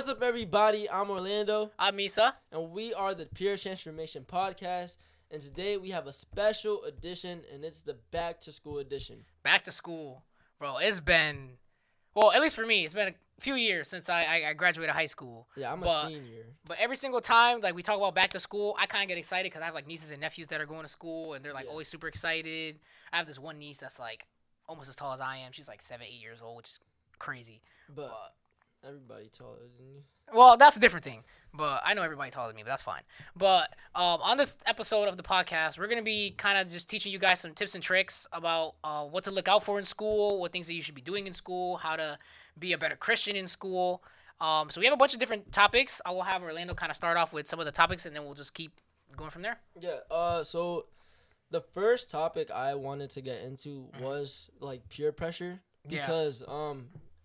What's up, everybody? I'm Orlando, I'm Misa. and we are the Purest Transformation Podcast. And today we have a special edition, and it's the Back to School edition. Back to school. Bro, it's been, well, at least for me, it's been a few years since I graduated high school. Yeah, I'm a senior. But every single time, like, we talk about back to school, I kind of get excited because I have, like, nieces and nephews that are going to school, and they're, like, always super excited. I have this one niece that's, like, almost as tall as I am. She's, like, 7, 8 years old, which is crazy. But everybody taller than you. Well, that's a different thing. But I know everybody taller than me, but that's fine. But on this episode of the podcast, we're going to be kind of just teaching you guys some tips and tricks about what to look out for in school, what things that you should be doing in school, how to be a better Christian in school. So we have a bunch of different topics. I will have Orlando kind of start off with some of the topics, and then we'll just keep going from there. Yeah, so the first topic I wanted to get into was, like, peer pressure. Because,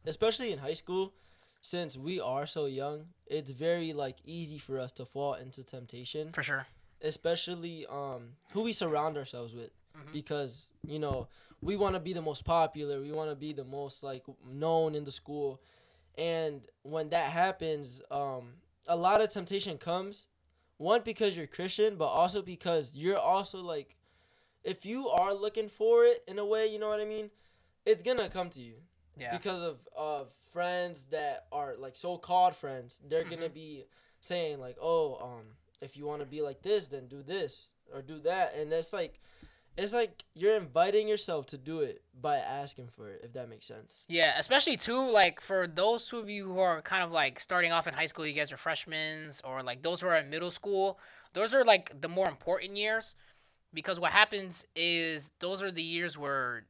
especially in high school, since we are so young, it's very, like, easy for us to fall into temptation. For sure. Especially who we surround ourselves with. Because, you know, we want to be the most popular. We want to be the most, like, known in the school. And when that happens, a lot of temptation comes. One, because you're Christian, but also because you're also, like, if you are looking for it in a way, you know what I mean? It's going to come to you. Yeah. Because of friends that are, like, so-called friends. They're going to be saying, like, if you want to be like this, then do this or do that. And that's, like, it's like you're inviting yourself to do it by asking for it, if that makes sense. Yeah, especially, too, like, for those of you who are kind of, like, starting off in high school, you guys are freshmen, or, like, those who are in middle school, those are, like, the more important years. Because what happens is those are the years where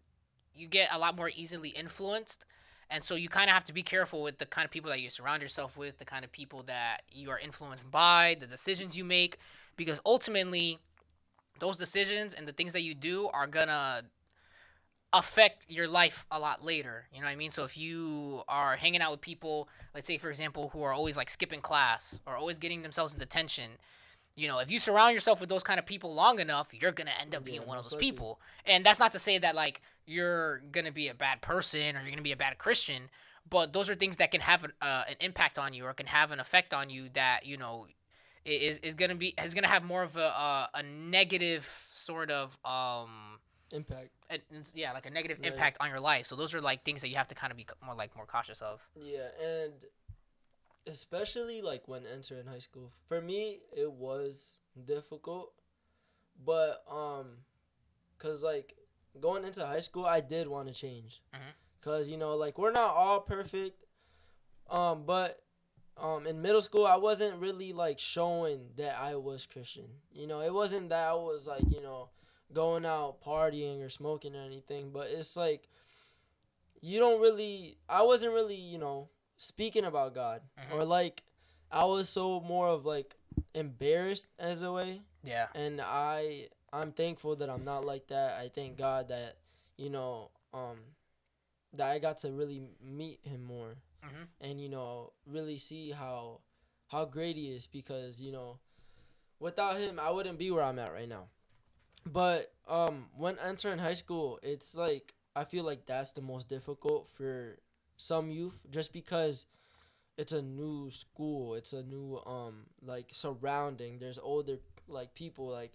you get a lot more easily influenced. And so you kind of have to be careful with the kind of people that you surround yourself with, the kind of people that you are influenced by, the decisions you make. Because ultimately, those decisions and the things that you do are going to affect your life a lot later. You know what I mean? So if you are hanging out with people, let's say, for example, who are always, like, skipping class or always getting themselves in detention, you know, if you surround yourself with those kind of people long enough, you're going to end up being one of those people. And that's not to say that, like, you're going to be a bad person or you're going to be a bad Christian, but those are things that can have an impact on you or can have an effect on you that, you know, is going to have more of a negative sort of impact. Like a negative impact on your life. So those are, like, things that you have to kind of be more cautious of. Yeah, and especially, like, when entering high school, for me it was difficult, but cause, like, going into high school I did want to change, cause, you know, like, we're not all perfect, but in middle school I wasn't really, like, showing that I was Christian. You know, it wasn't that I was, like, you know, going out partying or smoking or anything, but it's like I wasn't really, you know, speaking about God, or, like, I was so more of, like, embarrassed as a way. Yeah. And I'm thankful that I'm not like that. I thank God that, you know, that I got to really meet him more, and, you know, really see how great he is, because, you know, without him I wouldn't be where I'm at right now. But when entering high school, it's like I feel like that's the most difficult for some youth, just because it's a new school, it's a new like, surrounding. There's older, like, people, like,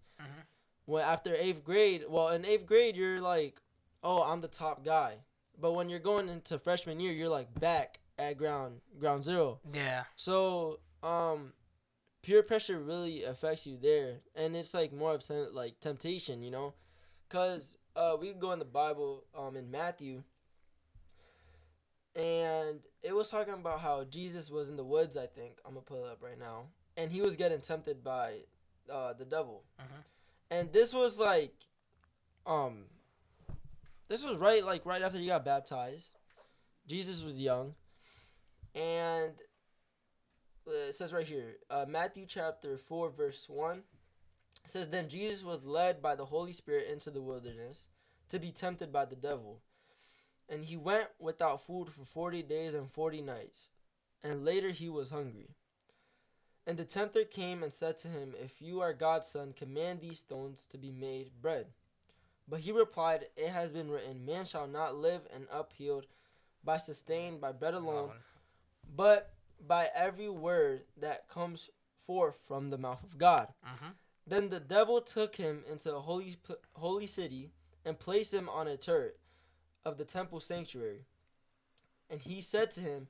when after 8th grade, well, in 8th grade you're like, oh, I'm the top guy, but when you're going into freshman year, you're, like, back at ground zero. Yeah. So peer pressure really affects you there, and it's, like, more of like temptation, you know, cause we go in the Bible in Matthew. And it was talking about how Jesus was in the woods, I think. I'm going to pull it up right now. And he was getting tempted by the devil. And this was, like, this was right after he got baptized. Jesus was young. And it says right here, Matthew chapter 4, verse 1. It says, "Then Jesus was led by the Holy Spirit into the wilderness to be tempted by the devil. And he went without food for 40 days and 40 nights, and later he was hungry. And the tempter came and said to him, 'If you are God's son, command these stones to be made bread.' But he replied, 'It has been written, man shall not live and uphealed by sustained by bread alone, but by every word that comes forth from the mouth of God. Mm-hmm. Then the devil took him into a holy city and placed him on a turret of the temple sanctuary. And he said to him,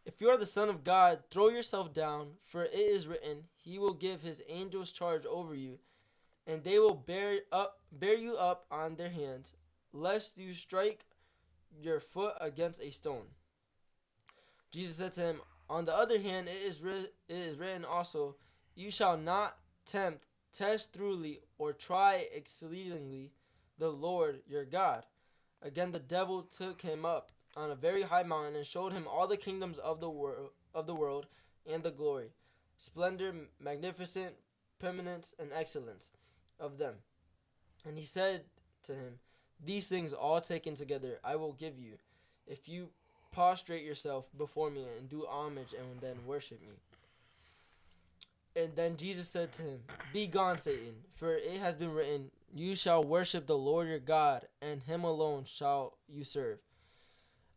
"If you are the Son of God, throw yourself down, for it is written, He will give His angels charge over you, and they will bear you up on their hands, lest you strike your foot against a stone." Jesus said to him, "On the other hand, it is written also, You shall not test thoroughly, or try exceedingly the Lord your God." Again, the devil took him up on a very high mountain and showed him all the kingdoms of the world and the glory, splendor, magnificent, preeminence, and excellence of them. And he said to him, "These things all taken together I will give you, if you prostrate yourself before me and do homage and then worship me." And then Jesus said to him, "Be gone, Satan, for it has been written, You shall worship the Lord your God, and him alone shall you serve."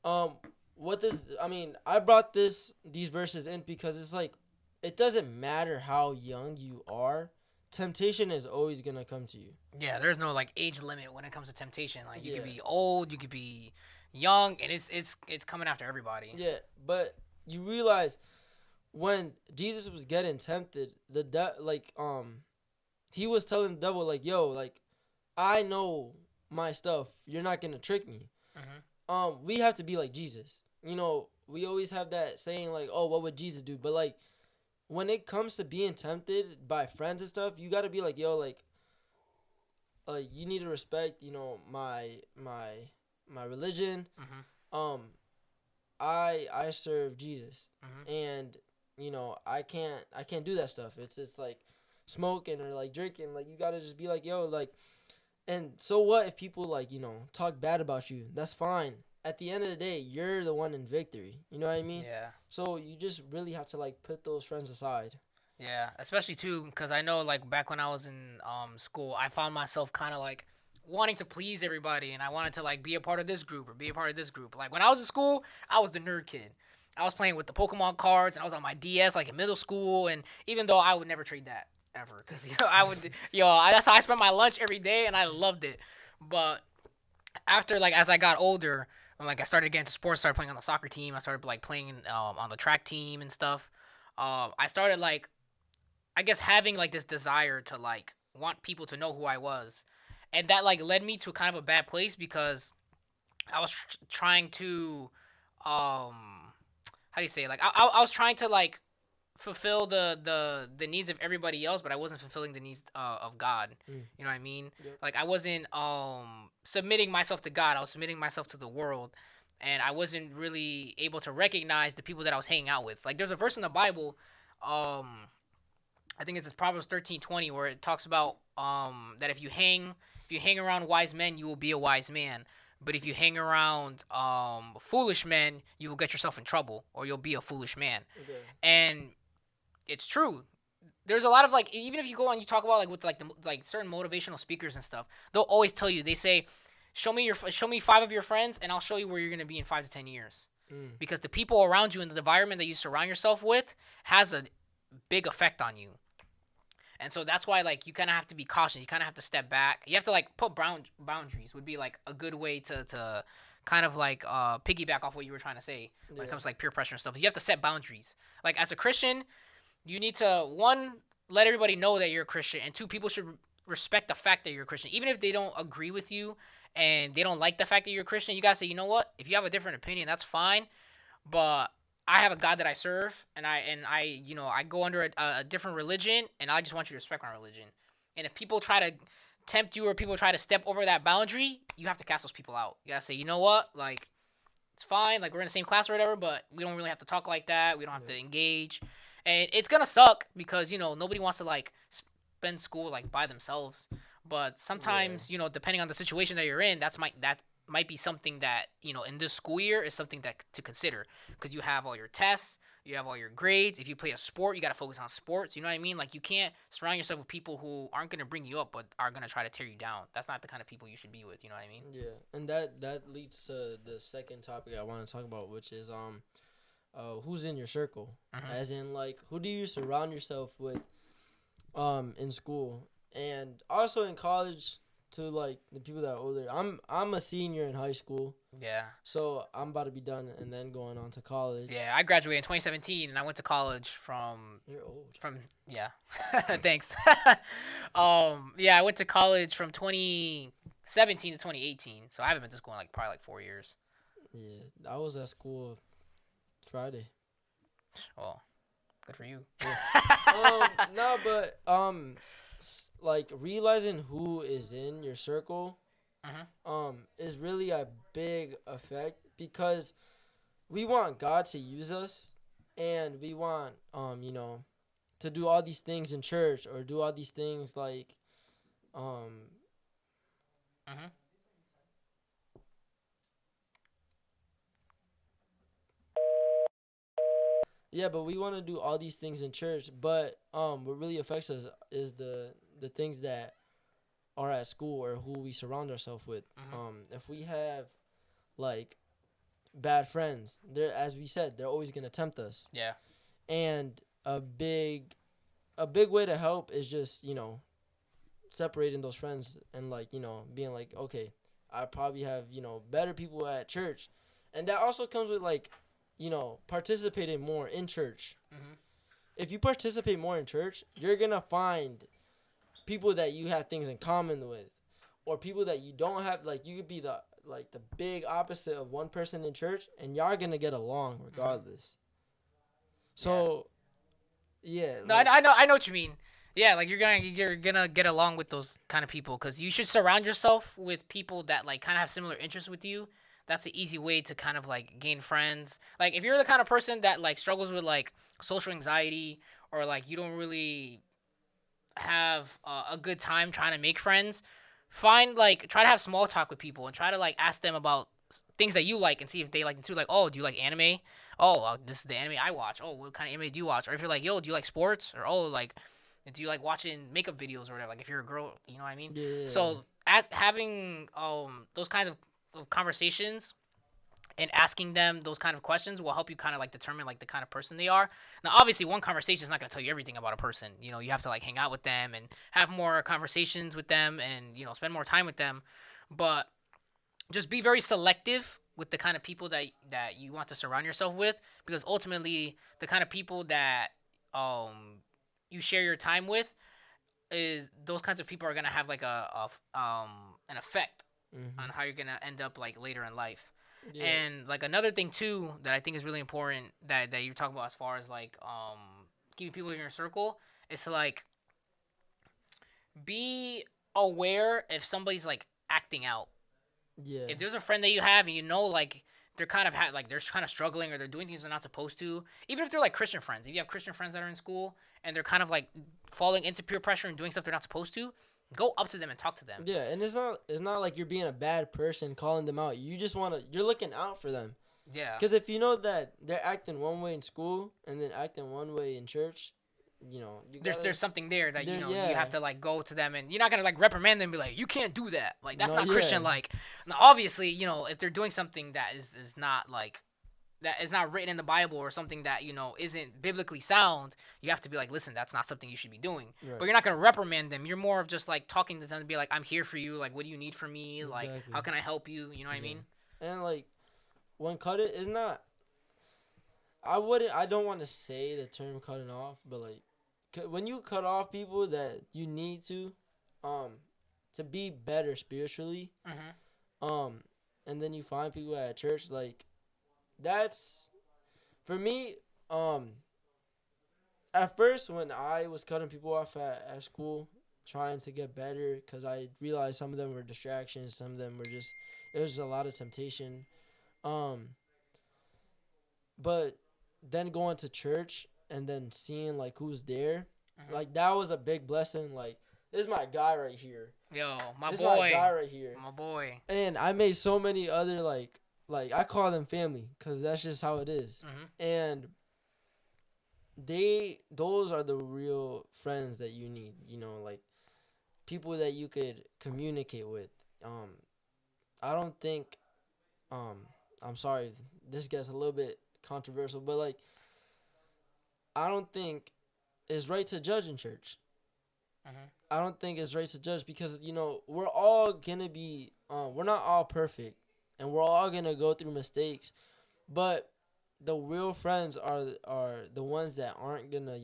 Um, what this? I mean, I brought these verses in because it's like, it doesn't matter how young you are, temptation is always gonna come to you. Yeah, there's no like age limit when it comes to temptation. Like you Yeah, could be old, you could be young, and it's coming after everybody. yeah, but you realize when Jesus was getting tempted, he was telling the devil like, "Yo, like, I know my stuff. You're not gonna trick me." We have to be like Jesus. We always have that saying like, "Oh, what would Jesus do?" But like, when it comes to being tempted by friends and stuff, you gotta be like, "Yo, like you need to respect, my religion. Mm-hmm. Um, I serve Jesus, Mm-hmm. and I can't do that stuff. It's like smoking or like drinking. Like you gotta just be like, yo, like, and so what if people like talk bad about you? That's fine. At the end of the day, you're the one in victory. You know what I mean? Yeah. So you just really have to like put those friends aside. Yeah, especially too, because I know like back when I was in school, I found myself kind of like wanting to please everybody, and I wanted to like be a part of this group or be a part of this group. Like when I was in school, I was the nerd kid. I was playing with the Pokemon cards, and I was on my DS like in middle school, and even though I would never trade that ever, because I would, that's how I spent my lunch every day, and I loved it. But after like as I got older, like I started getting into sports, started playing on the soccer team, I started like playing on the track team and stuff. I started like I guess having like this desire to like want people to know who I was, and that like led me to kind of a bad place because I was trying to, how do you say it? Like I was trying to like fulfill the needs of everybody else, but I wasn't fulfilling the needs of God. Mm. You know what I mean? Yep. Like I wasn't submitting myself to God. I was submitting myself to the world, and I wasn't really able to recognize the people that I was hanging out with. Like there's a verse in the Bible, um, I think it's Proverbs 13:20 where it talks about that if you hang around wise men, you will be a wise man. But if you hang around foolish men, you will get yourself in trouble, or you'll be a foolish man. Okay. And it's true. There's a lot of like, even if you go and you talk about like with like like certain motivational speakers and stuff, they'll always tell you. They say, show me 5 of your friends, and I'll show you where you're gonna be in 5 to 10 years. Mm. Because the people around you and the environment that you surround yourself with has a big effect on you. And so that's why like you kind of have to be cautious. You kind of have to step back. You have to like put boundaries would be like a good way to kind of like piggyback off what you were trying to say when it comes to like peer pressure and stuff. You have to set boundaries. Like as a Christian, you need to one let everybody know that you're a Christian, and two, people should respect the fact that you're a Christian, even if they don't agree with you and they don't like the fact that you're a Christian. You gotta say, you know what? If you have a different opinion, that's fine, but I have a God that I serve, and I go under a different religion, and I just want you to respect my religion. And if people try to tempt you or people try to step over that boundary, you have to cast those people out. You gotta say, you know what, like it's fine, like we're in the same class or whatever, but we don't really have to talk like that. We don't have to engage, and it's gonna suck because nobody wants to like spend school like by themselves. But sometimes depending on the situation that you're in, that might be something that in this school year is something that to consider, because you have all your tests, you have all your grades. If you play a sport, you got to focus on sports. You know what I mean? Like you can't surround yourself with people who aren't going to bring you up but are going to try to tear you down. That's not the kind of people you should be with. You know what I mean? Yeah, and that leads to the second topic I want to talk about, which is who's in your circle, Mhm. as in like who do you surround yourself with in school and also in college to like the people that are older. I'm a senior in high school, Yeah. so I'm about to be done and then going on to college. Yeah, I graduated in 2017 and I went to college You're old. from yeah. Thanks. Yeah, I went to college from 2017 to 2018. So I haven't been to school in like probably like 4 years. Yeah, I was at school Friday. Well, good for you. Yeah. No, but like realizing who is in your circle, Mhm. is really a big effect because we want God to use us, and we want to do all these things in church or do all these things like um Mhm. yeah, but we want to do all these things in church, but what really affects us is the things that are at school or who we surround ourselves with. Mhm. If we have like bad friends, they're, as we said, they're always gonna tempt us. Yeah. And a big way to help is just separating those friends and like being like, okay, I probably have better people at church, and that also comes with like participating more in church. Mhm. If you participate more in church, you're gonna find people that you have things in common with, or people that you don't have. Like you could be the big opposite of one person in church, and y'all gonna get along Mhm. regardless. Yeah. So yeah, No, like I know what you mean. Yeah, like you're gonna get along with those kind of people because you should surround yourself with people that like kind of have similar interests with you. That's an easy way to kind of like gain friends. Like if you're the kind of person that like struggles with like social anxiety or like you don't really have a good time trying to make friends, find like try to have small talk with people and try to like ask them about things that you like and see if they like them too. Like, oh, do you like anime? Oh, this is the anime I watch. Oh, what kind of anime do you watch? Or if you're like, yo, do you like sports? Or oh, like, do you like watching makeup videos or whatever? Like, if you're a girl, you know what I mean. yeah, So as having those kinds of conversations and asking them those kind of questions will help you kind of like determine like the kind of person they are. Now, obviously, one conversation is not going to tell you everything about a person. You know, you have to like hang out with them and have more conversations with them and spend more time with them. But just be very selective with the kind of people that you want to surround yourself with, because ultimately the kind of people that you share your time with is those kinds of people are gonna have like an effect on hmm how you're gonna end up like later in life. yeah, And like another thing too that I think is really important that you're talking about as far as like keeping people in your circle is to like be aware if somebody's like acting out. yeah, If there's a friend that you have and like they're kind of like they're kind of struggling or they're doing things they're not supposed to, even if they're like Christian friends, if you have Christian friends that are in school and they're kind of like falling into peer pressure and doing stuff they're not supposed to, go up to them and talk to them. yeah. And it's not like you're being a bad person calling them out. You just you're looking out for them. Yeah. Because if you know that they're acting one way in school and then acting one way in church, you There's gotta. something there that There, you yeah, have to like go to them and you're not gonna like reprimand them and be like you can't do that, like that's no, not yeah, Christian. Like now, obviously if they're doing something that is not like that is not written in the Bible or something that isn't biblically sound, you have to be like, listen, that's not something you should be doing. But right, you're not gonna reprimand them. You're more of just like talking to them to be like, I'm here for you. Like, what do you need from me? Like, how exactly, can I help you? You know what I yeah. mean? And like when cut it is not. I don't want to say the term cutting off, but like, when you cut off people that you need um, to be better spiritually, Mhm. um, and then you find people at church like that's for me. At first when I was cutting people off at school, trying to get better, because I realized some of them were distractions, some of them were just it was a lot of temptation. Um, but then going to church and then seeing like who's there, Mhm. like that was a big blessing. Like this is my guy right here. Yo, my This is my boy, guy right here. my boy. And I made so many other like I call them family because that's just how it is. Mhm. And those are the real friends that you need. Like people that you could communicate with. I don't think um I'm sorry, this gets a little bit controversial, but like I don't think it's right to judge in church. Mhm. I don't think it's right to judge because we're all gonna be we're not all perfect, and we're all gonna go through mistakes, but the real friends are the ones that aren't gonna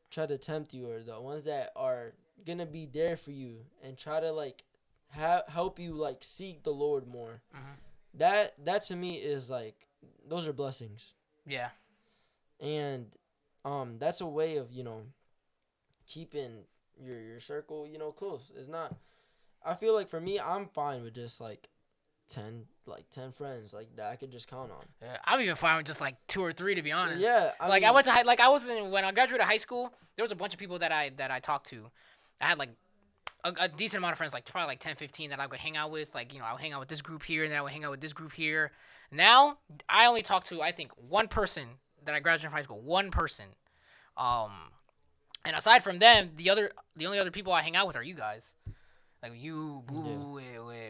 try to tempt you, or the ones that are gonna be there for you and try to like help you like seek the Lord more. Mhm. That to me is like those are blessings, Yeah. and that's a way of keeping your circle close. It's not. I feel like for me, I'm fine with just like 10 friends like that I could just count on. Yeah, I'm even fine with just like 2 or 3, to be honest. Yeah, I Like mean, I went to high, like I was in when I graduated high school. There was a bunch of people that I talked to. I had like a decent amount of friends, like probably like 10, 15 that I would hang out with. Like I would hang out with this group here, and then I would hang out with this group here. Now I only talk to I think one person that I graduated from high school. One person. Um, and aside from them, the only other people I hang out with are you guys. Like you, yeah, Boo,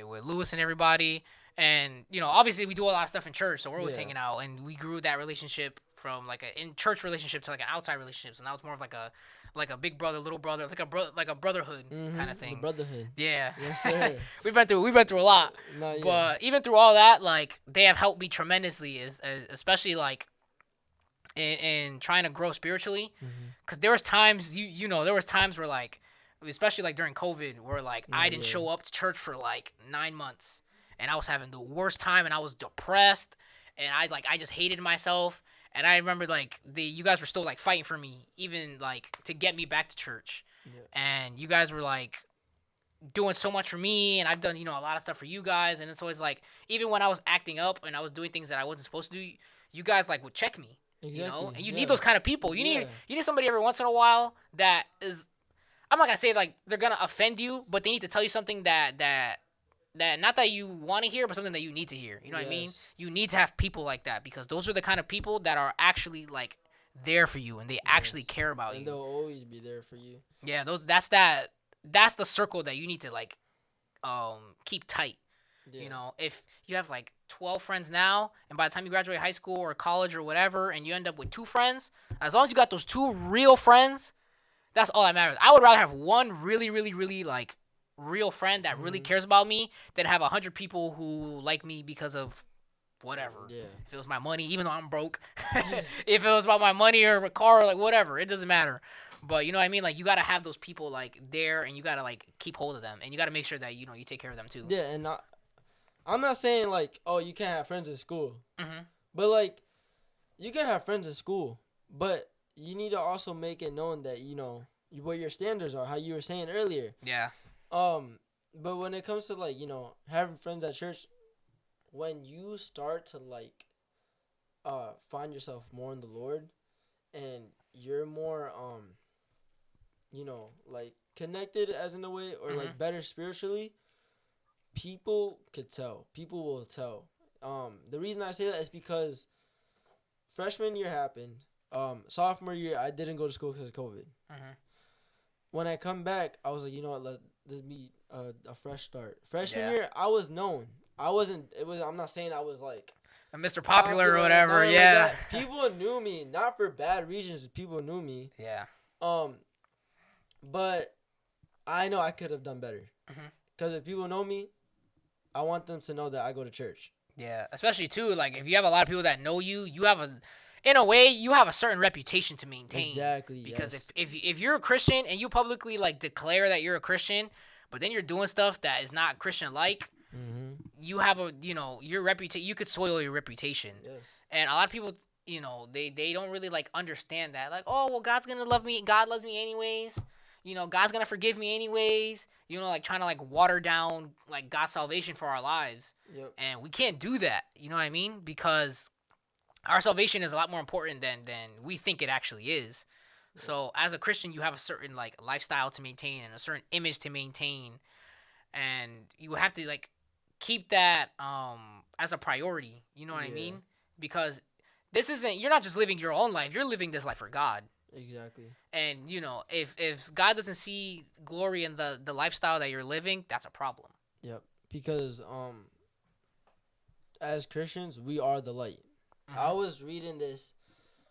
with Lewis and everybody. And obviously we do a lot of stuff in church, so we're always yeah, hanging out, and we grew that relationship from like a in church relationship to like an outside relationship. So now it's more of like a big brother, little brother, like a brotherhood kind of the thing. brotherhood. Yeah, Yes, sir. we've been through a lot, No, yeah. but even through all that, like they have helped me tremendously, especially like in trying to grow spiritually. Mm-hmm. Because there was times there was times where like, especially like during COVID, where like No, I didn't yeah. show up to church for like 9 months, and I was having the worst time, and I was depressed, and I just hated myself. And I remember like you guys were still like fighting for me, even like to get me back to church. Yeah. And you guys were like doing so much for me, and I've done a lot of stuff for you guys. And it's always like, even when I was acting up and I was doing things that I wasn't supposed to do, you guys like would check me. Exactly. And you Yeah. need those kind of people. Yeah. You need somebody every once in a while that is, I'm not gonna say like they're gonna offend you, but they need to tell you something that not that you want to hear, but something that you need to hear. You know what I mean? Yes. You need to have people like that, because those are the kind of people that are actually like there for you, and they actually Yes. care about And you. they'll always be there for you. Yeah, that's the circle that you need to like keep tight. Yeah. If you have like 12 friends now, and by the time you graduate high school or college or whatever, and you end up with 2 friends, as long as you got those 2 real friends, that's all that matters. I would rather have one really, really, really like real friend that really cares about me than have 100 people who like me because of whatever. Yeah. If it was my money, even though I'm broke, if it was about my money or a car or like whatever, it doesn't matter. But you know what I mean? Like you gotta have those people like there, and you gotta like keep hold of them, and you gotta make sure that you take care of them too. Yeah, and I'm not saying like, oh, you can't have friends in school, Mhm. but like, you can have friends in school, but you need to also make it known that what your standards are, how you were saying earlier. Yeah. But when it comes to like having friends at church, when you start to like find yourself more in the Lord, and you're more like connected as in a way, or like better spiritually, people could tell. People will tell. The reason I say that is because freshman year happened. Sophomore year I didn't go to school because of COVID. Mhm. When I come back, I was like, you know what, let this be a fresh start. Freshman Yeah. year, I was known. I wasn't. It was. I'm not saying I was like Mr. Popular or whatever. nothing like Yeah. that. People knew me, not for bad reasons. People knew me. Yeah. But I know I could have done better. Mhm. Because if people know me, I want them to know that I go to church. Yeah, especially too, like if you have a lot of people that know you, in a way, you have a certain reputation to maintain. Exactly. Because yes. if you're a Christian and you publicly like declare that you're a Christian, but then you're doing stuff that is not Christian like, you have your reputation. You could soil your reputation. Yes. And a lot of people, they don't really like understand that. Like, oh well, God's gonna love me. God loves me anyways. God's gonna forgive me anyways. Like trying to like water down like God's salvation for our lives. Yep. And we can't do that. You know what I mean? Because our salvation is a lot more important than we think it actually is. Yep. So as a Christian, you have a certain like lifestyle to maintain and a certain image to maintain, and you have to like keep that as a priority. You know what I mean? Because you're not just living your own life. You're living this life for God. Exactly. And if God doesn't see glory in the lifestyle that you're living, that's a problem. Yep. Because as Christians, we are the light. I was reading this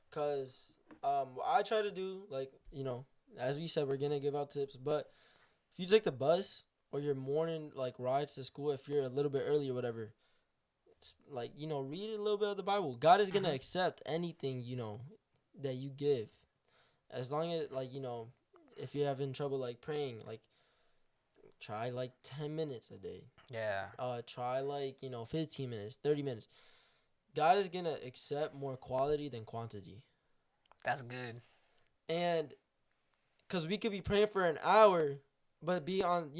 because what I try to do, like, as we said, we're going to give out tips. But if you take the bus or your morning, like, rides to school, if you're a little bit early or whatever, it's like, read a little bit of the Bible. God is going to accept anything, that you give. As long as, like, if you're having trouble, like, praying, like, try, like, 10 minutes a day. Yeah. Try, like, 15 minutes, 30 minutes. God is going to accept more quality than quantity. That's good. And because we could be praying for an hour, but be on,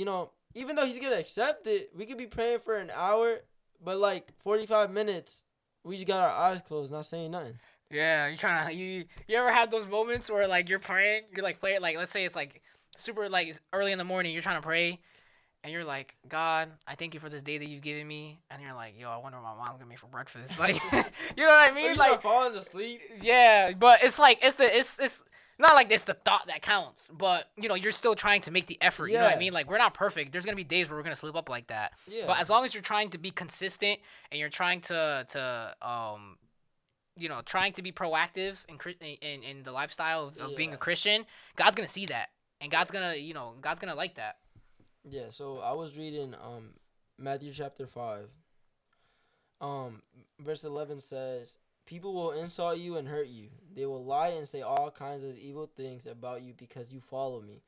even though he's going to accept it, we could be praying for an hour, but, like, 45 minutes, we just got our eyes closed, not saying nothing. Yeah, you ever had those moments where, like, you're praying, you're like playing, like, let's say it's like super, like, it's early in the morning, you're trying to pray, and you're like, God, I thank you for this day that you've given me, and you're like, yo, I wonder what my mom's gonna make for breakfast, like, you know what I mean? Or you like start falling asleep. Yeah, but it's like it's not like it's the thought that counts, but you're still trying to make the effort. You know what I mean? Like, we're not perfect. There's gonna be days where we're gonna slip up like that. Yeah. But as long as you're trying to be consistent and you're trying to trying to be proactive in the lifestyle of being a Christian, God's gonna see that, and God's gonna like that. Yeah. So I was reading Matthew chapter 5. Verse 11 says, "People will insult you and hurt you. They will lie and say all kinds of evil things about you because you follow me.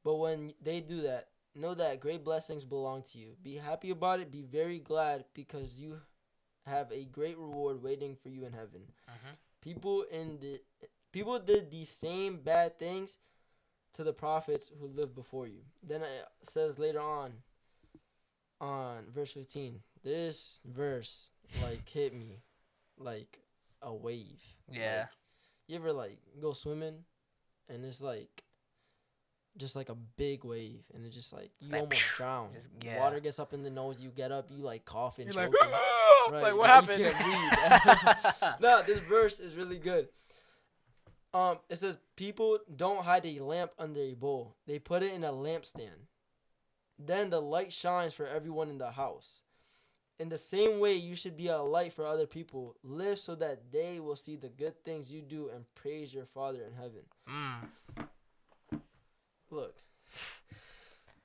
But when they do that, know that great blessings belong to you. Be happy about it. Be very glad because you have a great reward waiting for you in heaven. People did these same bad things to the prophets who lived before you." Then it says later on verse 15, this verse, like, hit me like a wave. Yeah. Like, you ever, like, go swimming and it's like just like a big wave and it's just like you like, almost drown. Water gets up in the nose, you get up, you like cough and choke. Right, like, what happened? You can't breathe. No, this verse is really good. It says, "People don't hide a lamp under a bowl. They put it in a lampstand. Then the light shines for everyone in the house. In the same way, you should be a light for other people. Live so that they will see the good things you do and praise your Father in heaven." Look.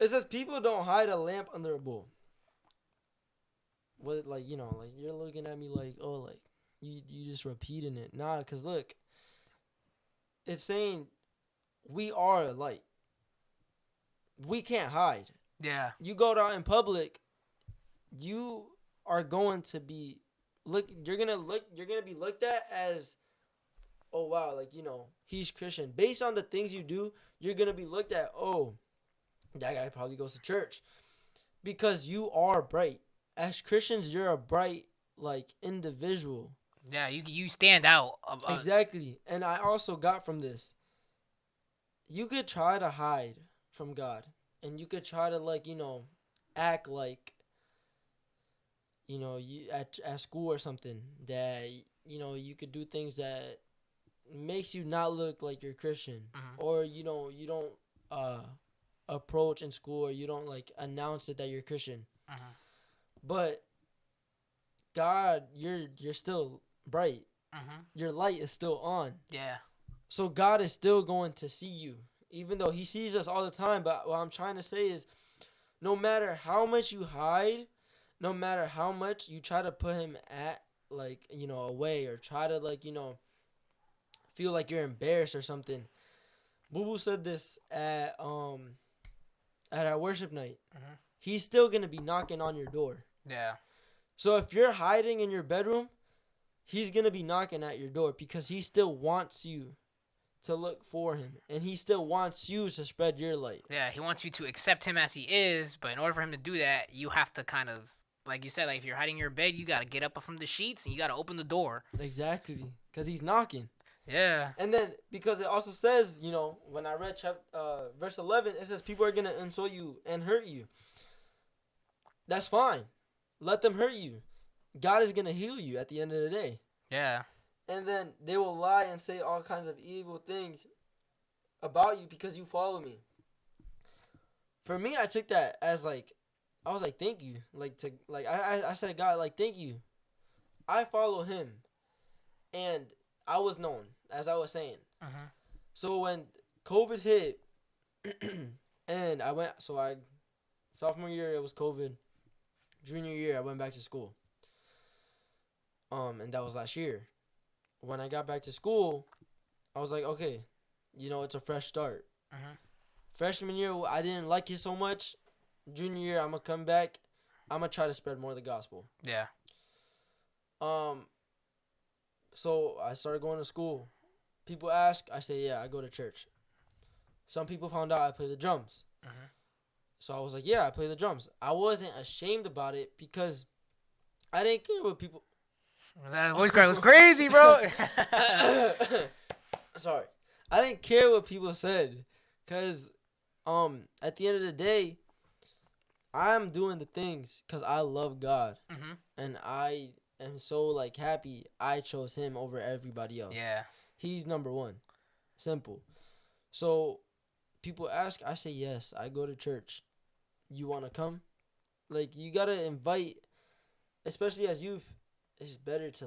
It says people don't hide a lamp under a bowl. What, like, like, you're looking at me like, oh, like, you just repeating it. Nah, because look, it's saying we are a light. We can't hide. Yeah. You go out in public, you are going to be you're gonna be looked at as, oh wow, like, he's Christian. Based on the things you do, you're gonna be looked at, oh, that guy probably goes to church. Because you are bright. As Christians, you're a bright, like, individual. Yeah, you stand out. Exactly. And I also got from this, you could try to hide from God. And you could try to, like, act like, you at school or something, that, you could do things that makes you not look like you're Christian. Or, you don't approach in school, or you don't, like, announce it that you're Christian. But God, you're still bright. Your light is still on. Yeah. So God is still going to see you, even though he sees us all the time. But what I'm trying to say is, no matter how much you hide, no matter how much you try to put him at, like, away, or try to, like, feel like you're embarrassed or something. Boo Boo said this at our worship night. He's still going to be knocking on your door. Yeah. So if you're hiding in your bedroom, he's going to be knocking at your door because he still wants you to look for him. And he still wants you to spread your light. Yeah, he wants you to accept him as he is. But in order for him to do that, you have to kind of, like you said, like, if you're hiding in your bed, you got to get up from the sheets and you got to open the door. Exactly. Because he's knocking. Yeah. And then, because it also says, when I read verse 11, it says people are going to insult you and hurt you. That's fine. Let them hurt you. God is going to heal you at the end of the day. Yeah. And then they will lie and say all kinds of evil things about you because you follow me. For me, I took that as, like, I was like, thank you. I said, God, like, thank you. I follow him. and I was known, as I was saying. Mm-hmm. So when COVID hit, and sophomore year it was COVID. Junior year I went back to school. And that was last year. When I got back to school, I was like, okay, it's a fresh start. Mm-hmm. Freshman year, I didn't like it so much. Junior year, I'm gonna come back. I'm gonna try to spread more of the gospel. Yeah. So I started going to school. People ask, I say, yeah, I go to church. Some people found out I play the drums. Mm-hmm. So I was like, yeah, I play the drums. I wasn't ashamed about it because I didn't care what people. That voice crack was crazy, bro. Sorry, I didn't care what people said, cause at the end of the day, I'm doing the things cause I love God, Mm-hmm. and I am so like happy I chose Him over everybody else. Yeah. He's number one. Simple. So people ask, I say yes. I go to church. You wanna come? Like you gotta invite, especially as youth. It's better to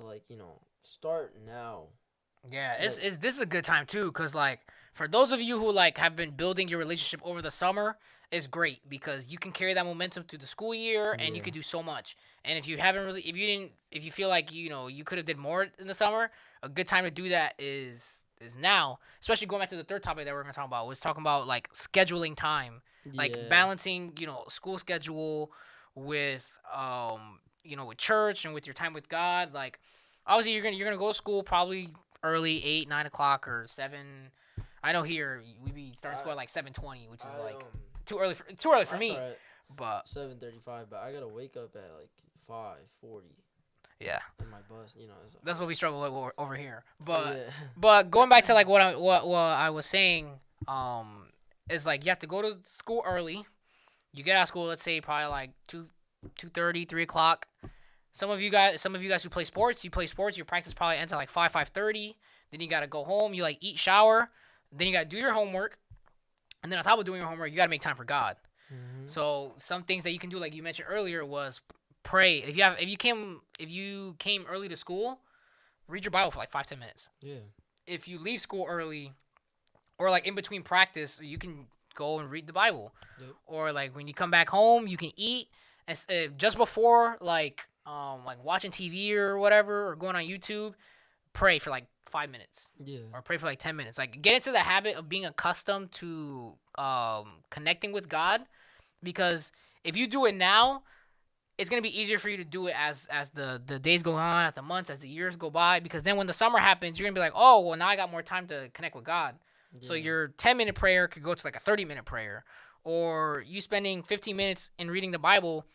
start now. Yeah, Like, this is a good time too, cause like for those of you who like have been building your relationship over the summer, it's great because you can carry that momentum through the school year and you yeah, could do so much. And if you haven't really, if you feel like you could have did more in the summer, a good time to do that is now. Especially going back to the third topic that we're gonna talk about was talking about like scheduling time, like yeah, balancing school schedule with with church and with your time with God. Like obviously you're gonna go to school probably early 8, 9 o'clock or 7. I know here we be starting school at like 7:20, which is like too early for I me. start at But 7:35, but I gotta wake up at like 5:40 yeah, in my bus. It's that's what we struggle with over here. But yeah, but going back to like what I was saying, is like you have to go to school early. You get out of school, let's say probably like 2:30, 3 o'clock. Some of you guys who play sports, your practice probably ends at like 5:30. Then you gotta go home, you like eat, shower, then you gotta do your homework, and then on top of doing your homework, you gotta make time for God. mm-hmm. So some things that you can do, like you mentioned earlier, was pray. If you came early to school, read your Bible for like 5-10 minutes. Yeah, If you leave school early, or like in between practice, you can go and read the Bible. yep, Or like when you come back home, you can eat, and just before like watching TV or whatever, or going on YouTube, pray for like 5 minutes, yeah, or pray for like 10 minutes. Like get into the habit of being accustomed to connecting with God, because if you do it now, it's gonna be easier for you to do it as the days go on, as the months, as the years go by. Because then when the summer happens, you're gonna be like, oh well, now I got more time to connect with God. So yeah, your 10-minute prayer could go to like a 30-minute prayer, or you spending 15 minutes in reading the Bible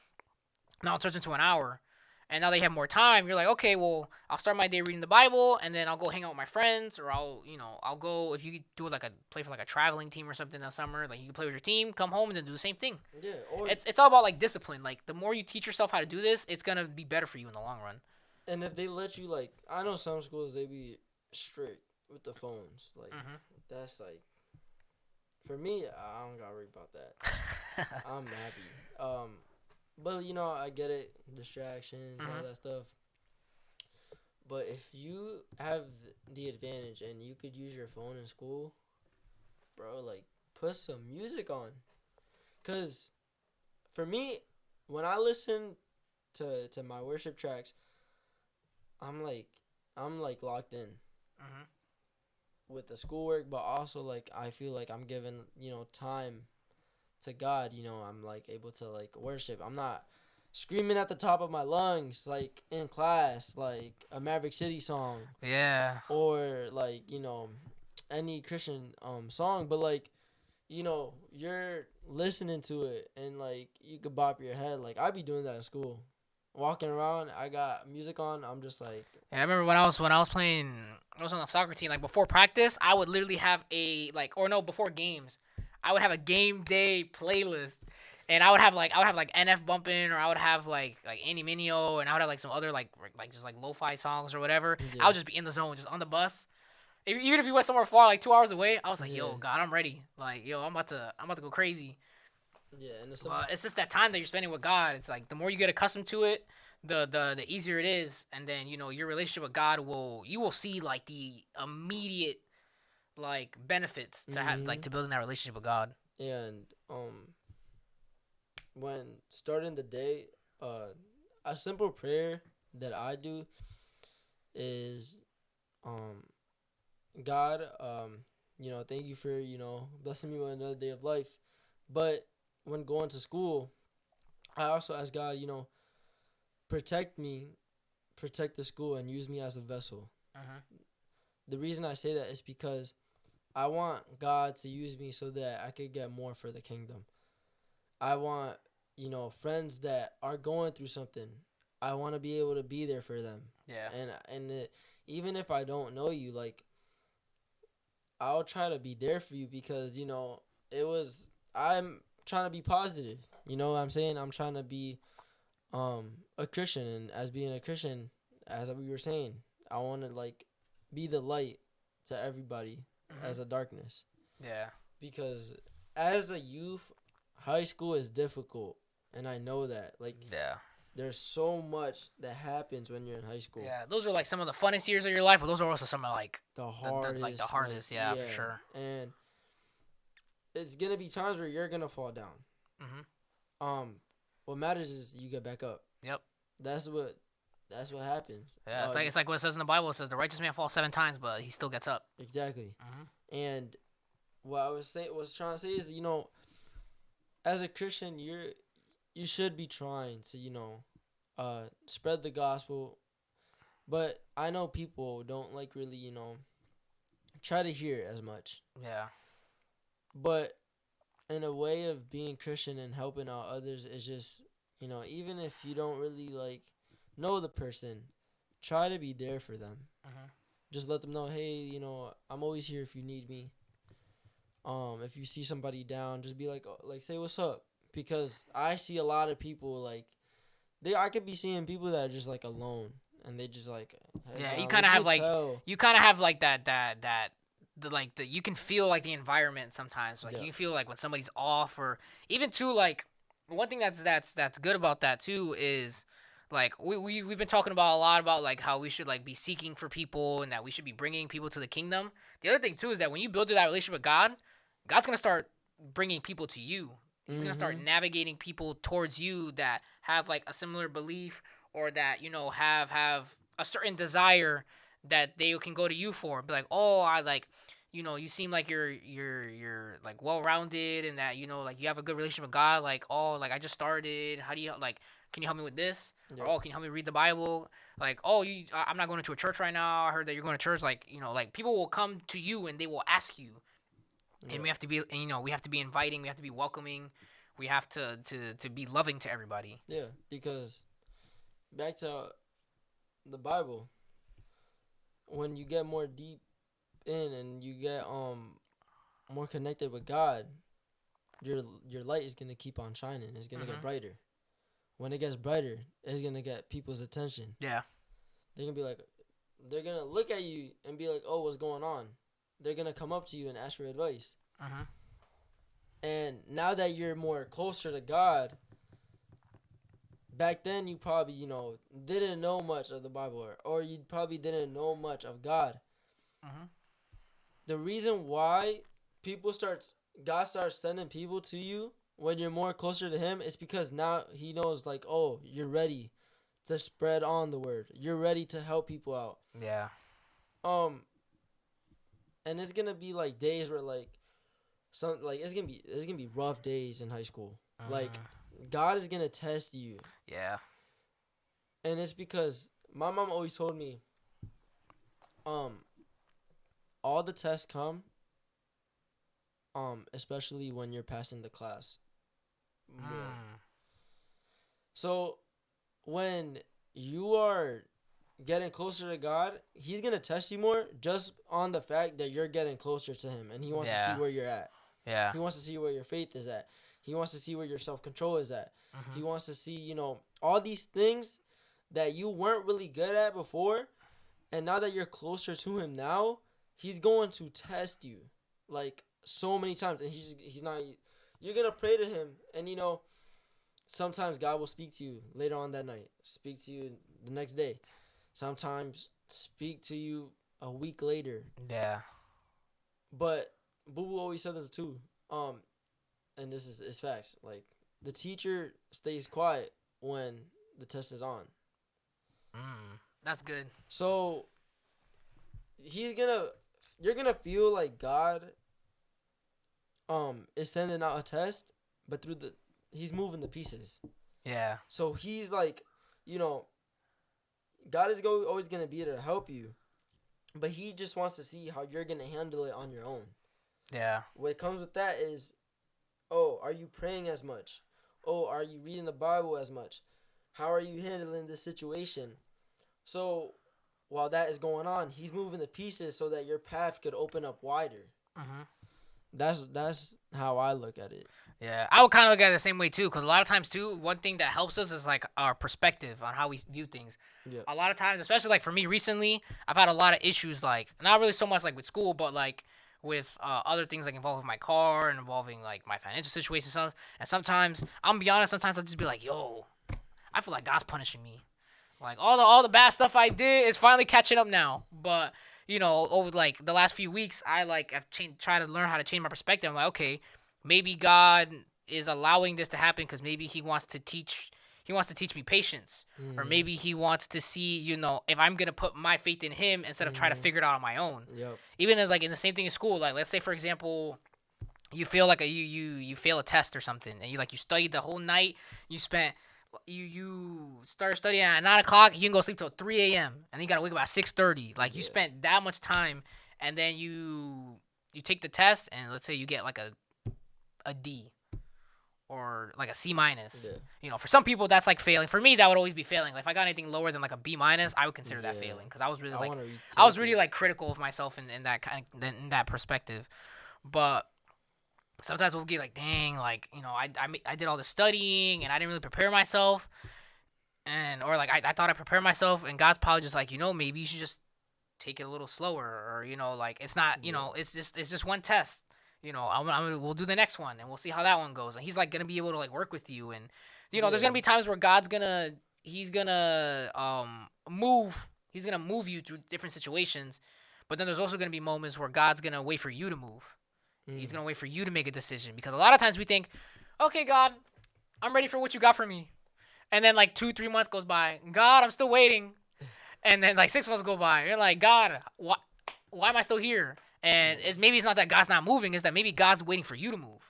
now it turns into an hour. And now they have more time. You're like, okay, well, I'll start my day reading the Bible, and then I'll go hang out with my friends, or I'll go if you do like play for like a traveling team or something that summer. Like you can play with your team, come home, and then do the same thing. yeah. Or It's all about like discipline. Like the more you teach yourself how to do this, it's gonna be better for you in the long run. and if they let you I know some schools they be strict with the phones. Like Mhm. that's like for me, I don't gotta worry about that. I'm happy. But I get it, distractions, all Mhm. that stuff. But if you have the advantage and you could use your phone in school, bro, like put some music on. Cause for me, when I listen to my worship tracks, I'm like locked in Mhm. with the schoolwork, but also like I feel like I'm giving time to God. I'm like able to like worship. I'm not screaming at the top of my lungs like in class like a Maverick City song Yeah. or like any Christian song, but like you're listening to it and like you could bop your head. Like I be doing that at school, walking around. I got music on. I'm just like And I remember when I was playing, I was on the soccer team. Like before practice, I would literally have before games, I would have a game day playlist, and I would have like NF bumping, or I would have like Andy Mineo, and I would have like some other like just like lo-fi songs or whatever. I yeah, would just be in the zone, just on the bus. Even if you went somewhere far, like 2 hours away, I was like, yeah, yo, God, I'm ready. Like, yo, I'm about to go crazy. yeah, and it's some But it's just that time that you're spending with God. It's like the more you get accustomed to it, the easier it is, and then your relationship with God will see like the immediate like benefits to have like Mhm. to building that relationship with God. And when starting the day, uh, a simple prayer that I do is, um, God, thank you for blessing me with another day of life. But when going to school, I also ask God, protect me, protect the school, and use me as a vessel. Uh-huh. The reason I say that is because I want God to use me so that I could get more for the kingdom. I want, friends that are going through something. I want to be able to be there for them. Yeah. Even if I don't know you, like, I'll try to be there for you because, I'm trying to be positive. You know what I'm saying? I'm trying to be a Christian, and as being a Christian, as we were saying, I want to like be the light to everybody Mm-hmm. as a darkness. Yeah. Because as a youth, high school is difficult, and I know that. Like, Yeah. there's so much that happens when you're in high school. Yeah. Those are like some of the funnest years of your life, but those are also some of like The the hardest, like, hardest. Yeah, for yeah. sure. And it's gonna be times where you're gonna fall down. Mm-hmm. Um, what matters is you get back up. Yep. That's what happens. Yeah. It's like what it says in the Bible. It says the righteous man falls 7 times, but he still gets up. Exactly. Mm-hmm. And what I was trying to say is, as a Christian, you should be trying to, spread the gospel. But I know people don't like really, try to hear it as much. Yeah. But in a way of being Christian and helping out others is just, even if you don't really like know the person, try to be there for them. Mm-hmm. Just let them know, hey, I'm always here if you need me. If you see somebody down, just be like, say what's up, because I see a lot of people like I could be seeing people that are just like alone, and they just like Yeah. down. You kind of have like Tell. that you can feel like the environment sometimes. Like Yeah. you can feel like when somebody's off, or even too like one thing that's good about that too is like we've been talking about a lot about like how we should like be seeking for people and that we should be bringing people to the kingdom. The other thing too is that when you build that relationship with God, God's gonna start bringing people to you. He's gonna start navigating people towards you that have like a similar belief or that have a certain desire that they can go to you for. Be like, oh, I like, you seem like you're like well rounded and that like you have a good relationship with God. Like, oh, like I just started. How do you like? Can you help me with this? Yeah. Or oh, can you help me read the Bible? Like, oh, I'm not going to a church right now. I heard that you're going to church. Like, like people will come to you and they will ask you, and we have to be, we have to be inviting. We have to be welcoming. We have to be loving to everybody. Yeah, because back to the Bible, when you get more deep in and you get more connected with God, your light is gonna keep on shining. It's gonna get brighter. When it gets brighter, it's gonna get people's attention. Yeah. They're gonna be like, they're gonna look at you and be like, "Oh, what's going on?" They're gonna come up to you and ask for advice. And now that you're more closer to God, back then you probably didn't know much of the Bible, or you probably didn't know much of God. The reason why God starts sending people to you when you're more closer to Him is because now He knows, like, oh, you're ready to spread on the word. You're ready to help people out. Yeah. And it's gonna be like days where like it's gonna be rough days in high school. Like, God is gonna test you. Yeah. And it's because my mom always told me, all the tests come, especially when you're passing the class more. So when you are getting closer to God, He's gonna test you more just on the fact that you're getting closer to Him, and He wants to see where you're at. Yeah. He wants to see where your faith is at. He wants to see where your self-control is at. He wants to see, all these things that you weren't really good at before, and now that you're closer to Him now, He's going to test you like so many times, and he's not. You're gonna pray to Him, and sometimes God will speak to you later on that night, speak to you the next day. Sometimes speak to you a week later. Yeah. But Boo Boo always said this too. Um, and this is facts. Like the teacher stays quiet when the test is on. That's good. So he's gonna, you're gonna feel like God is sending out a test, but through the, he's moving the pieces. Yeah. So he's like, you know, God is always gonna be there to help you, but he just wants to see how you're gonna handle it on your own. Yeah. What comes with that is, oh, are you praying as much? Oh, are you reading the Bible as much? How are you handling this situation? So while that is going on, he's moving the pieces so that your path could open up wider. That's how I look at it. Yeah, I would kind of look at it the same way too, because a lot of times too, one thing that helps us is like our perspective on how we view things. Yeah. A lot of times, especially like for me recently, I've had a lot of issues, like not really so much like with school, but like with other things like involving my car and involving like my financial situation and stuff. And sometimes, I'm gonna be honest, sometimes I'll just be like, yo, I feel like God's punishing me. Like all the bad stuff I did is finally catching up now. But you know, over like the last few weeks, I've tried to learn how to change my perspective. I'm like, okay, maybe God is allowing this to happen because maybe He wants to teach me patience, or maybe He wants to see, you know, if I'm gonna put my faith in Him instead of trying to figure it out on my own. Yep. Even as like in the same thing in school, like let's say for example, you feel like you fail a test or something, and you studied the whole night, you start studying at 9 o'clock, you can go sleep till 3 a.m. and then you gotta wake up at 6:30. Like you spent that much time, and then you take the test, and let's say you get like a D or like a C minus. Yeah. You know, for some people that's like failing. For me, that would always be failing. Like if I got anything lower than like a B minus, I would consider that failing because I was really like critical of myself in that in that perspective. But sometimes we'll get like, dang, like, you know, I did all the studying and I didn't really prepare myself, and or like I thought I prepared myself, and God's probably just like, you know, maybe you should just take it a little slower, or you know, like it's not, you know, it's just one test. You know, we'll do the next one and we'll see how that one goes. And He's like gonna be able to like work with you, and you know, there's gonna be times where He's gonna move you through different situations, but then there's also gonna be moments where God's gonna wait for you to move. He's gonna wait for you to make a decision, because a lot of times we think, okay, God, I'm ready for what you got for me, and then like 2-3 months goes by, God, I'm still waiting, and then like 6 months go by, you're like, God, why am I still here? And maybe it's not that God's not moving, it's that maybe God's waiting for you to move.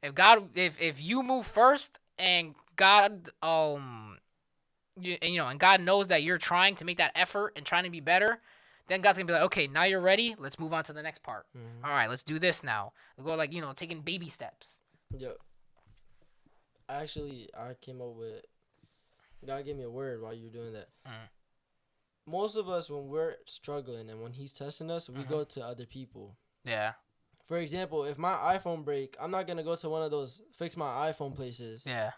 If you move first, and God and God knows that you're trying to make that effort and trying to be better, then God's gonna be like, okay, now you're ready. Let's move on to the next part. All right, let's do this now. We'll go like, you know, taking baby steps. Yep. Actually, I came up with, God gave me a word while you were doing that. Most of us, when we're struggling and when He's testing us, we go to other people. Yeah. For example, if my iPhone break, I'm not gonna go to one of those fix my iPhone places. Yeah.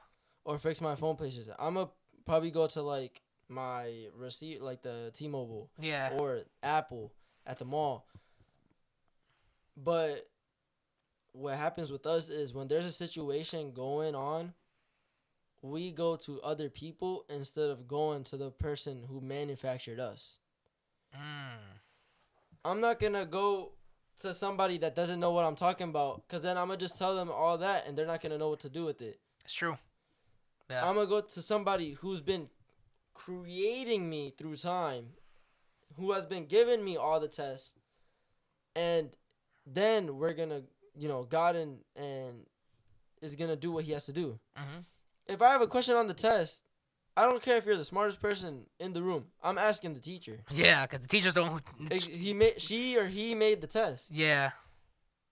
Or fix my phone places. I'm gonna probably go to like my receipt, like the T-Mobile. Yeah. Or Apple at the mall. But what happens with us is when there's a situation going on, we go to other people instead of going to the person who manufactured us. I'm not gonna go to somebody that doesn't know what I'm talking about, because then I'm gonna just tell them all that and they're not gonna know what to do with it. It's true. Yeah. I'm gonna go to somebody who's been creating me through time, who has been giving me all the tests, and then we're gonna, you know, God and is gonna do what He has to do. If I have a question on the test, I don't care if you're the smartest person in the room. I'm asking the teacher. Yeah, because the teacher's the one who he made the test. Yeah.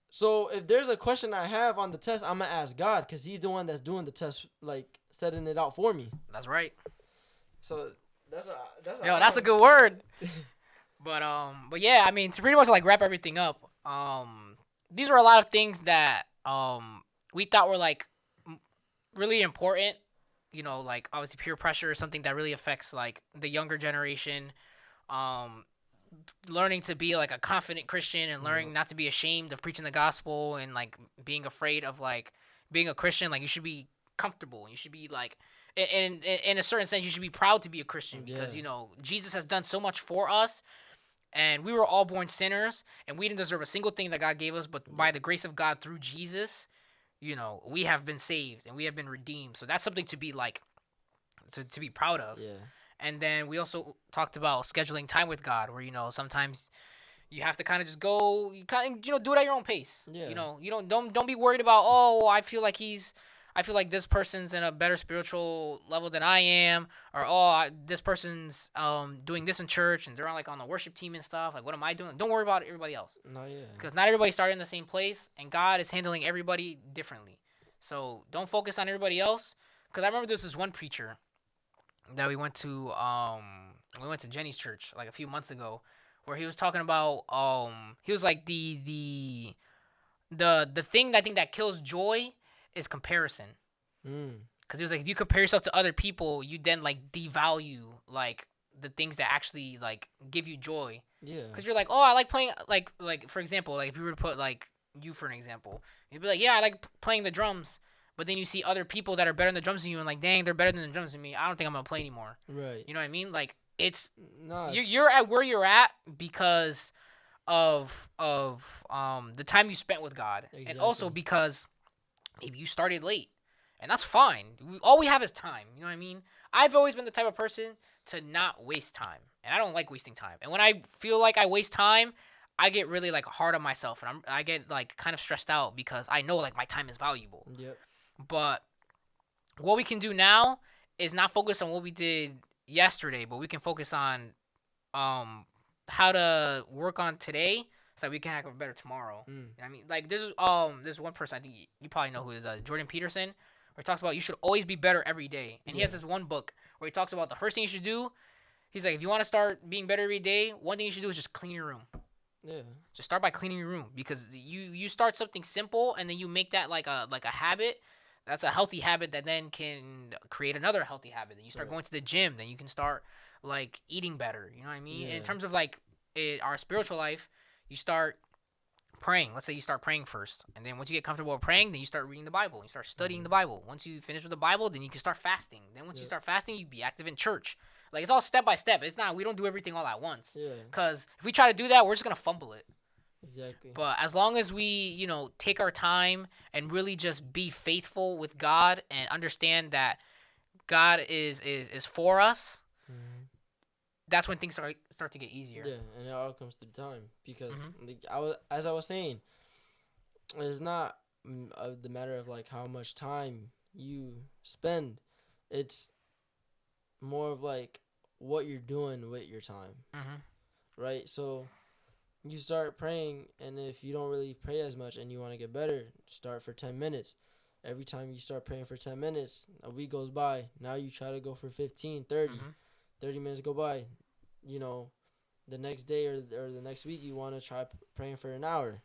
So if there's a question I have on the test, I'm gonna ask God, because He's the one that's doing the test, like setting it out for me. That's right. So that's a good word. But yeah, I mean, to pretty much like wrap everything up, these were a lot of things that we thought were like really important. You know, like obviously peer pressure is something that really affects like the younger generation. Learning to be like a confident Christian, and learning not to be ashamed of preaching the gospel, and like being afraid of like being a Christian. Like you should be comfortable. You should be like, in a certain sense, you should be proud to be a Christian because Jesus has done so much for us. And we were all born sinners, and we didn't deserve a single thing that God gave us. But by the grace of God through Jesus, we have been saved and we have been redeemed. So that's something to be like, to be proud of. Yeah. And then we also talked about scheduling time with God, where sometimes you have to kind of just go, you kind of do it at your own pace. Yeah. You don't be worried about, oh, I feel like this person's in a better spiritual level than I am, or this person's doing this in church and they're on the worship team and stuff. Like, what am I doing? Don't worry about everybody else. No, yeah. Because not everybody started in the same place, and God is handling everybody differently. So don't focus on everybody else. Because I remember there was this one preacher that we went to Jenny's church like a few months ago, where he was talking about he was like the thing that I think that kills joy is comparison. Because he was like, if you compare yourself to other people, you then like devalue like the things that actually like give you joy. Yeah. Because you're like, oh, I like playing like for example, like if you were to put like you for an example, you'd be like, yeah, I like playing the drums. But then you see other people that are better than the drums than you, and like, dang, they're better than the drums than me. I don't think I'm gonna play anymore. Right. You know what I mean? Like, it's no. You're at where you're at because of the time you spent with God, Exactly. and also because if you started late, and that's fine. All we have is time. You know what I mean? I've always been the type of person to not waste time, and I don't like wasting time. And when I feel like I waste time, I get really like hard on myself, and I get like kind of stressed out because I know like my time is valuable. Yep. But what we can do now is not focus on what we did yesterday, but we can focus on how to work on today so that we can have a better tomorrow. You know what I mean? Like there's one person, I think you probably know who is Jordan Peterson, where he talks about you should always be better every day. And he has this one book where he talks about the first thing you should do. He's like, if you want to start being better every day, one thing you should do is just clean your room. Yeah. Just start by cleaning your room, because you start something simple and then you make that like a habit. That's a healthy habit that then can create another healthy habit. Then you start going to the gym. Then you can start like eating better. You know what I mean? Yeah. And in terms of like our spiritual life, you start praying. Let's say you start praying first, and then once you get comfortable with praying, then you start reading the Bible. You start studying the Bible. Once you finish with the Bible, then you can start fasting. Then once you start fasting, you be active in church. Like, it's all step by step. It's not, we don't do everything all at once. Yeah. Because if we try to do that, we're just gonna fumble it. Exactly. But as long as we, take our time and really just be faithful with God and understand that God is for us, that's when things start to get easier. Yeah, and it all comes through time, because as I was saying, it's not the matter of like how much time you spend. It's more of like what you're doing with your time, right? So you start praying, and if you don't really pray as much and you want to get better, start for 10 minutes. Every time you start praying for 10 minutes, a week goes by. Now you try to go for 15, 30. 30 minutes go by. The next day or the next week, you want to try praying for an hour.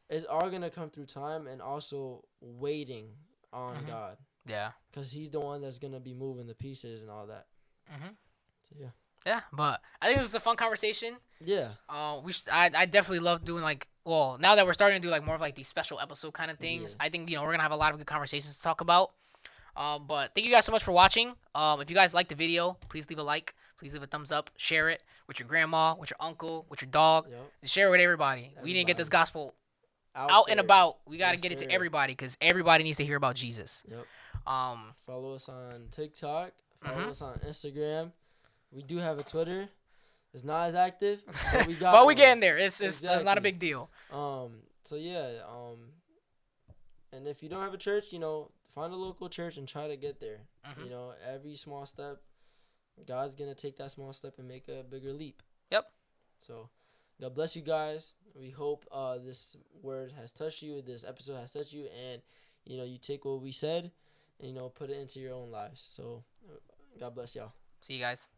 It's all going to come through time, and also waiting on God. Yeah. Because he's the one that's going to be moving the pieces and all that. So, yeah. Yeah, but I think it was a fun conversation. Yeah. I definitely love doing now that we're starting to do like more of like these special episode kind of things. I think we're gonna have a lot of good conversations to talk about. But thank you guys so much for watching. If you guys liked the video, please leave a like, please leave a thumbs up, share it with your grandma, with your uncle, with your dog. Share it with everybody. We need to get this gospel out and about. We gotta get it to everybody, because everybody needs to hear about Jesus. Follow us on TikTok. Follow us on Instagram. We do have a Twitter. It's not as active, but we got but we getting there. It's not a big deal. So yeah. And if you don't have a church, find a local church and try to get there. Every small step, God's gonna take that small step and make a bigger leap. Yep. So, God bless you guys. We hope this word has touched you. This episode has touched you, and you take what we said and put it into your own lives. So, God bless y'all. See you guys.